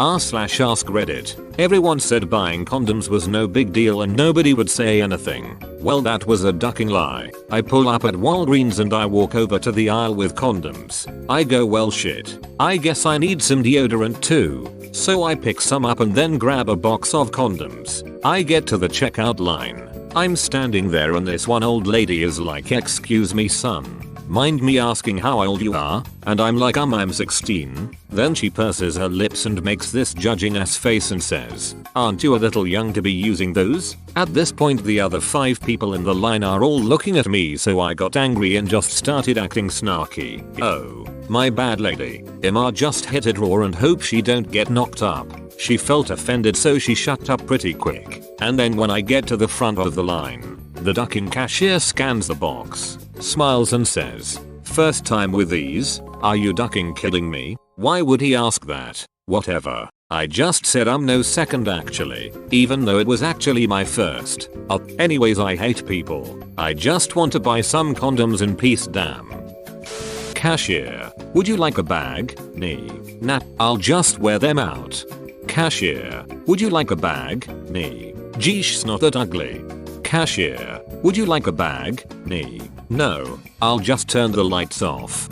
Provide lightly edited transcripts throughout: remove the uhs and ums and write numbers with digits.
r/ask Reddit. Everyone said buying condoms was no big deal and nobody would say anything. Well, that was a ducking lie. I pull up at Walgreens and I walk over to the aisle with condoms. I go, well shit, I guess I need some deodorant too. So I pick some up and then grab a box of condoms. I get to the checkout line. I'm standing there and this one old lady is like, excuse me son, mind me asking how old you are? And I'm like, I'm 16. Then she purses her lips and makes this judging ass face and says, aren't you a little young to be using those? At this point the other 5 people in the line are all looking at me, so I got angry and just started acting snarky. Oh, my bad lady. Emma just hit it raw and hope she don't get knocked up. She felt offended so she shut up pretty quick. And then when I get to the front of the line, the ducking cashier scans the box, smiles and says, first time with these? Are you ducking kidding me? Why would he ask that? Whatever. I just said I'm no second actually, even though it was actually my first. Anyways, I hate people. I just want to buy some condoms in peace, damn. Cashier, would you like a bag? Nee. Nah, I'll just wear them out. Cashier, would you like a bag? Nee. Geesh, not that ugly. Cashier, would you like a bag? Nee. No, I'll just turn the lights off.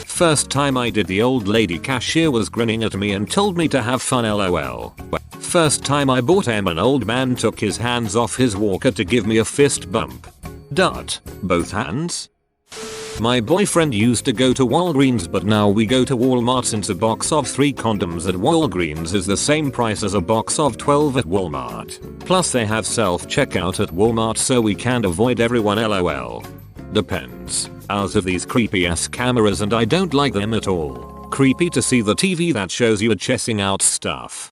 First time I did, the old lady cashier was grinning at me and told me to have fun, lol. First time I bought an old man took his hands off his walker to give me a fist bump. Dot. Both hands? My boyfriend used to go to Walgreens, but now we go to Walmart since a box of 3 condoms at Walgreens is the same price as a box of 12 at Walmart. Plus they have self-checkout at Walmart so we can't avoid everyone, lol. Depends. Ours have these creepy ass cameras and I don't like them at all. Creepy to see the TV that shows you checking out stuff.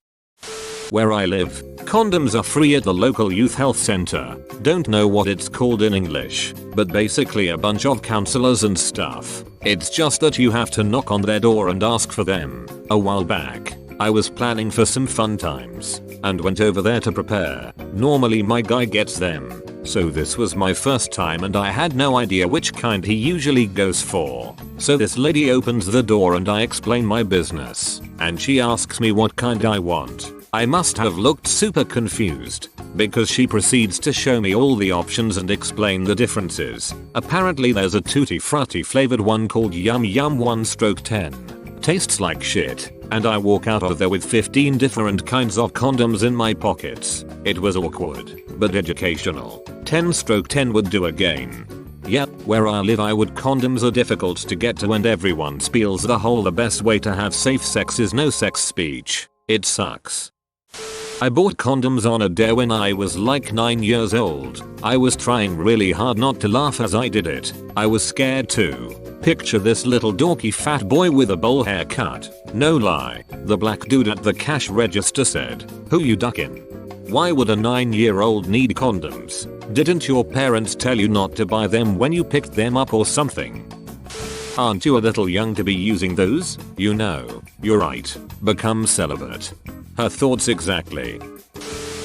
Where I live, condoms are free at the local youth health center. Don't know what it's called in English, but basically a bunch of counselors and stuff. It's just that you have to knock on their door and ask for them. A while back, I was planning for some fun times and went over there to prepare. Normally my guy gets them, so this was my first time and I had no idea which kind he usually goes for. So this lady opens the door and I explain my business, and she asks me what kind I want. I must have looked super confused, because she proceeds to show me all the options and explain the differences. Apparently there's a tutti frutti flavored one called Yum Yum 1/10. Tastes like shit, and I walk out of there with 15 different kinds of condoms in my pockets. It was awkward, but educational. 10/10 would do again. Yep, where I live condoms are difficult to get to and everyone spiels the best way to have safe sex is no sex speech. It sucks. I bought condoms on a day when I was like 9 years old. I was trying really hard not to laugh as I did it. I was scared too. Picture this little dorky fat boy with a bowl haircut. No lie, the black dude at the cash register said, "Who you ducking? Why would a 9-year-old need condoms? Didn't your parents tell you not to buy them when you picked them up or something? Aren't you a little young to be using those? You know, you're right. Become celibate." Her thoughts exactly.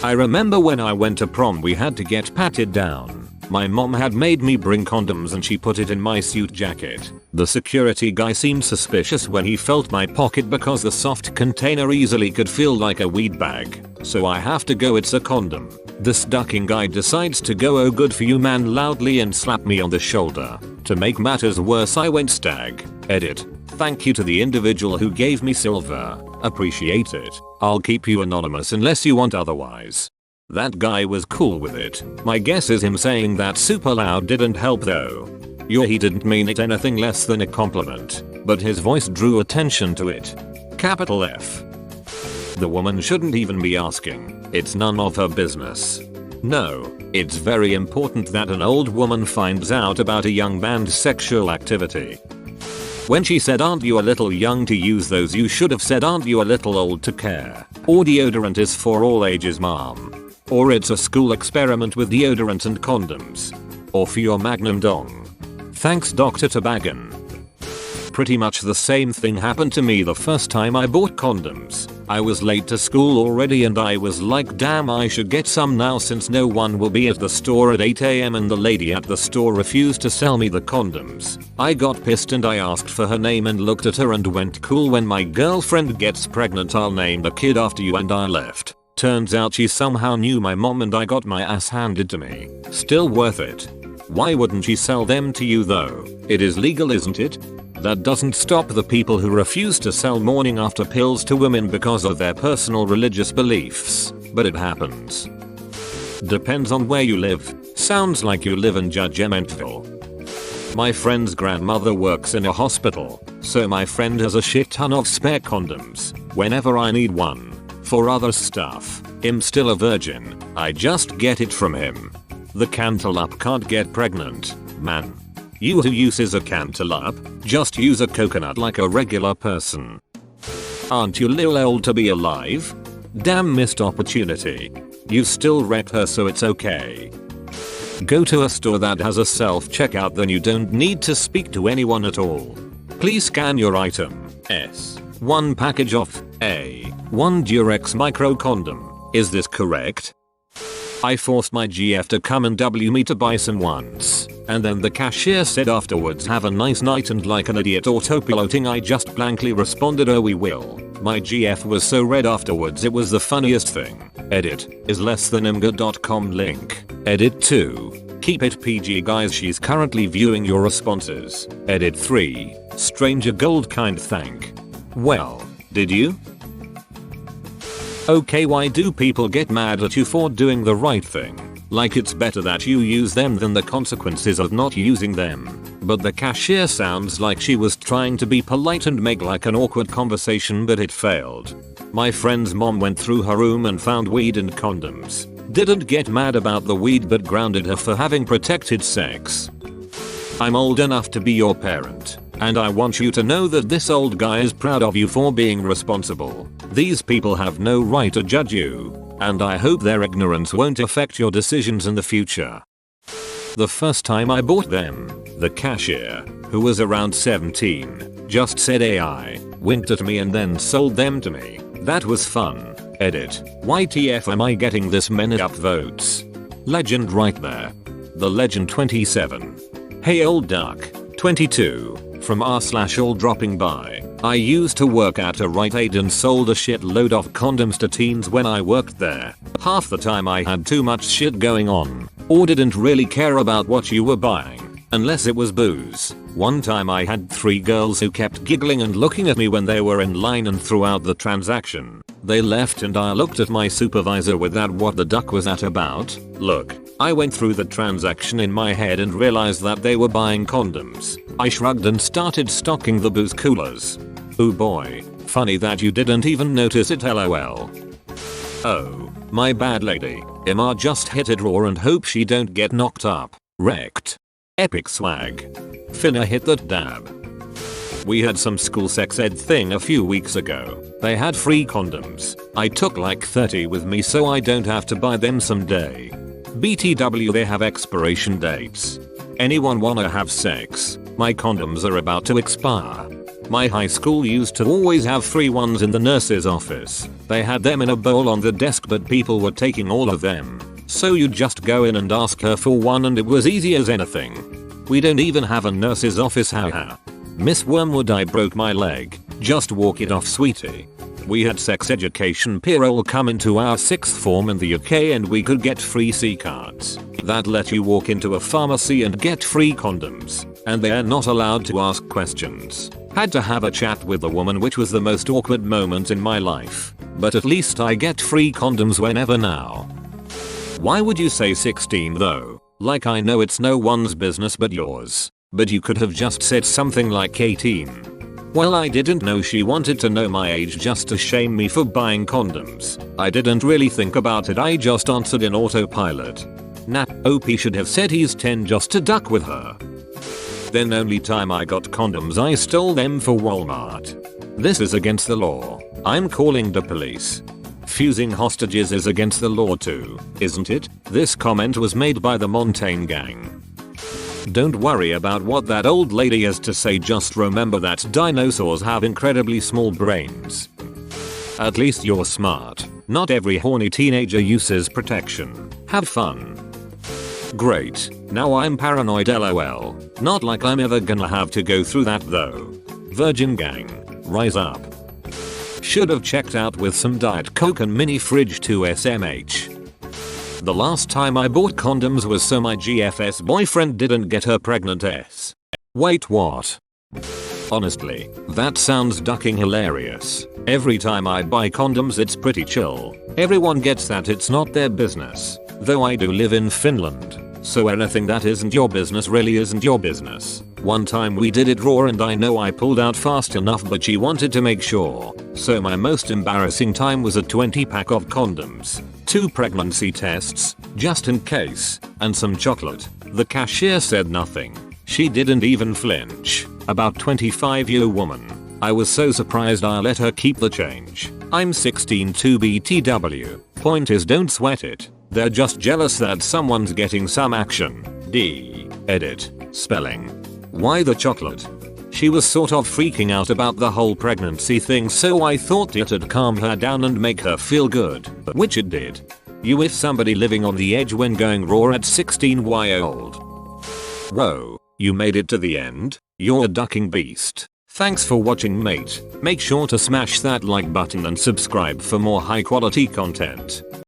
I remember when I went to prom we had to get patted down. My mom had made me bring condoms and she put it in my suit jacket. The security guy seemed suspicious when he felt my pocket because the soft container easily could feel like a weed bag. So I have to go, it's a condom. This ducking guy decides to go, "Oh good for you man," loudly and slap me on the shoulder. To make matters worse I went stag. Edit. Thank you to the individual who gave me silver. Appreciate it. I'll keep you anonymous unless you want otherwise. That guy was cool with it. My guess is him saying that super loud didn't help though. He didn't mean it anything less than a compliment, but his voice drew attention to it. Capital F. The woman shouldn't even be asking. It's none of her business. No, it's very important that an old woman finds out about a young man's sexual activity. When she said, "Aren't you a little young to use those?" you should have said, "Aren't you a little old to care?" Or "Deodorant is for all ages, mom." Or "It's a school experiment with deodorant and condoms." Or "For your magnum dong. Thanks Dr. Tobagan." Pretty much the same thing happened to me the first time I bought condoms. I was late to school already and I was like, damn, I should get some now since no one will be at the store at 8 AM and the lady at the store refused to sell me the condoms. I got pissed and I asked for her name and looked at her and went, cool, when my girlfriend gets pregnant I'll name the kid after you, and I left. Turns out she somehow knew my mom and I got my ass handed to me. Still worth it. Why wouldn't she sell them to you though? It is legal, isn't it? That doesn't stop the people who refuse to sell morning after pills to women because of their personal religious beliefs, but it happens. Depends on where you live. Sounds like you live in Judgmentville. My friend's grandmother works in a hospital, so my friend has a shit ton of spare condoms whenever I need one. For other stuff, I'm still a virgin, I just get it from him. The cantaloupe can't get pregnant, man. You who uses a cantaloupe, just use a coconut like a regular person. Aren't you little old to be alive? Damn missed opportunity. You still wrecked her, so it's okay. Go to a store that has a self-checkout, then you don't need to speak to anyone at all. Please scan your item. S. 1 package of A. 1 Durex micro condom. Is this correct? I forced my GF to come and W me to buy some once, and then the cashier said afterwards, have a nice night, and like an idiot autopiloting I just blankly responded, oh we will. My GF was so red afterwards, it was the funniest thing. Edit is less than imgur.com link. Edit 2. Keep it PG guys, she's currently viewing your responses. Edit 3. Stranger gold kind thank. Well, did you? Okay, why do people get mad at you for doing the right thing? Like it's better that you use them than the consequences of not using them. But the cashier sounds like she was trying to be polite and make like an awkward conversation, but it failed. My friend's mom went through her room and found weed and condoms. Didn't get mad about the weed but grounded her for having protected sex. I'm old enough to be your parent, and I want you to know that this old guy is proud of you for being responsible. These people have no right to judge you, and I hope their ignorance won't affect your decisions in the future. The first time I bought them, the cashier, who was around 17, just said AI, winked at me and then sold them to me. That was fun. Edit. YTF am I getting this many upvotes? Legend right there. The legend 27. Hey old duck, 22, from r/all dropping by. I used to work at a Rite Aid and sold a shitload of condoms to teens when I worked there. Half the time I had too much shit going on, or didn't really care about what you were buying, unless it was booze. One time I had 3 girls who kept giggling and looking at me when they were in line, and throughout the transaction, they left and I looked at my supervisor with that what the duck was that about look. I went through the transaction in my head and realized that they were buying condoms. I shrugged and started stocking the booze coolers. Oh boy, funny that you didn't even notice it, lol. Oh, my bad lady. Emma just hit a draw and hope she don't get knocked up. Wrecked. Epic swag. Finna hit that dab. We had some school sex ed thing a few weeks ago. They had free condoms. I took like 30 with me so I don't have to buy them someday. BTW, they have expiration dates. Anyone wanna have sex? My condoms are about to expire. My high school used to always have free ones in the nurse's office. They had them in a bowl on the desk but people were taking all of them. So you just go in and ask her for one and it was easy as anything. We don't even have a nurse's office, haha. Miss Wormwood, I broke my leg. Just walk it off, sweetie. We had sex education payroll come into our 6th form in the UK and we could get free C cards that let you walk into a pharmacy and get free condoms, and they're not allowed to ask questions. Had to have a chat with the woman, which was the most awkward moment in my life, but at least I get free condoms whenever now. Why would you say 16 though? Like I know it's no one's business but yours. But you could have just said something like 18. Well, I didn't know she wanted to know my age just to shame me for buying condoms. I didn't really think about it, I just answered in autopilot. Nah, OP should have said he's 10 just to duck with her. Then only time I got condoms I stole them for Walmart. This is against the law. I'm calling the police. Fusing hostages is against the law too, isn't it? This comment was made by the Montaigne gang. Don't worry about what that old lady has to say, just remember that dinosaurs have incredibly small brains. At least you're smart. Not every horny teenager uses protection. Have fun. Great. Now I'm paranoid lol. Not like I'm ever gonna have to go through that though. Virgin gang. Rise up. Should have checked out with some Diet Coke and mini fridge to SMH. The last time I bought condoms was so my GFS boyfriend didn't get her pregnant s. Wait, what? Honestly, that sounds ducking hilarious. Every time I buy condoms it's pretty chill. Everyone gets that it's not their business. Though I do live in Finland, so anything that isn't your business really isn't your business. One time we did it raw and I know I pulled out fast enough but she wanted to make sure. So my most embarrassing time was a 20 pack of condoms, 2 pregnancy tests, just in case, and some chocolate. The cashier said nothing. She didn't even flinch. About 25-year woman. I was so surprised I let her keep the change. I'm 16 to BTW. Point is don't sweat it. They're just jealous that someone's getting some action. D. Edit. Spelling. Why the chocolate? She was sort of freaking out about the whole pregnancy thing so I thought it'd calm her down and make her feel good. Which it did. You if somebody living on the edge when going raw at 16 years old. Whoa. You made it to the end? You're a ducking beast. Thanks for watching mate. Make sure to smash that like button and subscribe for more high quality content.